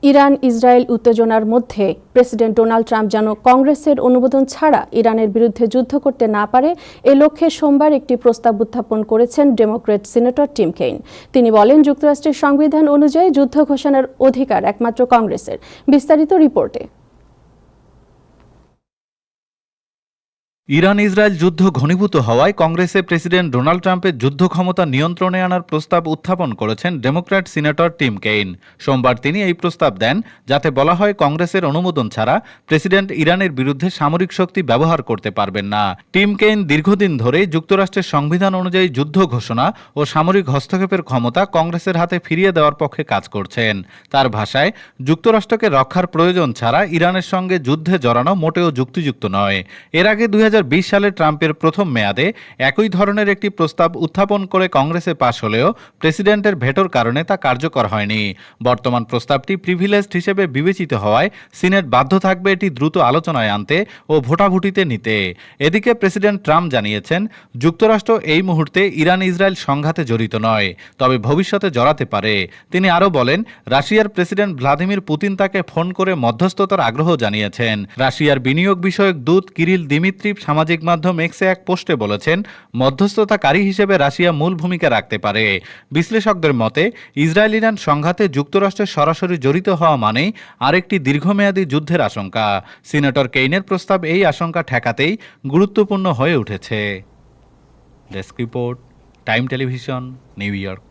Iran Israel উত্তেজনার মধ্যে president Donald Trump যেন কংগ্রেসের অনুমোদন ছাড়া ইরানের বিরুদ্ধে যুদ্ধ করতে না পারে এ লক্ষ্যে সোমবার একটি প্রস্তাব উত্থাপন করেছেন ডেমোক্র্যাট সিনেটর টিম কেইন। তিনি বলেন, যুক্তরাষ্ট্রের সংবিধান অনুযায়ী যুদ্ধ ঘোষণার অধিকার একমাত্র কংগ্রেসের। বিস্তারিত রিপোর্টে। ইরান ইসরায়েল যুদ্ধ ঘনীভূত হওয়ায় কংগ্রেসে প্রেসিডেন্ট ডোনাল্ড ট্রাম্পের যুদ্ধ ক্ষমতা নিয়ন্ত্রণে আনার প্রস্তাব উত্থাপন করেছেন ডেমোক্র্যাট সিনেটর টিম কেইন। সোমবার তিনি এই প্রস্তাব দেন যাতে বলা হয় কংগ্রেসের অনুমোদন ছাড়া প্রেসিডেন্ট ইরানের বিরুদ্ধে সামরিক শক্তি ব্যবহার করতে পারবেন না। টিম কেইন দীর্ঘদিন ধরে যুক্তরাষ্ট্রের সংবিধান অনুযায়ী যুদ্ধ ঘোষণা ও সামরিক হস্তক্ষেপের ক্ষমতা কংগ্রেসের হাতে ফিরিয়ে দেওয়ার পক্ষে কাজ করছেন। তার ভাষায়, যুক্তরাষ্ট্রকে রক্ষার প্রয়োজন ছাড়া ইরানের সঙ্গে যুদ্ধে জড়ানো মোটেও যুক্তিযুক্ত নয়। এর আগে 2020 সালে ট্রাম্পের প্রথম মেয়াদে একই ধরনের একটি প্রস্তাব উত্থাপন করে কংগ্রেসে পাশ হলেও প্রেসিডেন্টের ভেটোর কারণে তা কার্যকর হয়নি। বর্তমান প্রস্তাবটি প্রিভিলেজড হিসেবে বিবেচিত হওয়ায় সিনেট বাধ্য থাকবে এটি দ্রুত আলোচনায় আনতে ও ভোটাভুটিতে নিতে। এদিকে প্রেসিডেন্ট ট্রাম্প জানিয়েছেন, যুক্তরাষ্ট্র এই মুহূর্তে ইরান ইসরায়েল সংঘাতে জড়িত নয়, তবে ভবিষ্যতে জড়াতে পারে। তিনি আরও বলেন, রাশিয়ার প্রেসিডেন্ট ভ্লাদিমির পুতিন তাকে ফোন করে মধ্যস্থতার আগ্রহ জানিয়েছেন। রাশিয়ার বিনিয়োগ বিষয়ক দূত কিরিল দিমিত্রিভ সামাজিক মাধ্যম এক্সে এক পোস্টে বলেছেন, মধ্যস্থতাকারী হিসেবে রাশিয়া মূল ভূমিকা রাখতে পারে। বিশ্লেষকদের মতে, ইসরায়েল ইরান সংঘাতে যুক্তরাষ্ট্রের সরাসরি জড়িত হওয়া মানেই আরেকটি দীর্ঘমেয়াদী যুদ্ধের আশঙ্কা। সিনেটর কেইনের প্রস্তাব এই আশঙ্কা ঠেকাতেই গুরুত্বপূর্ণ হয়ে উঠেছে। Desk report, time television, new York.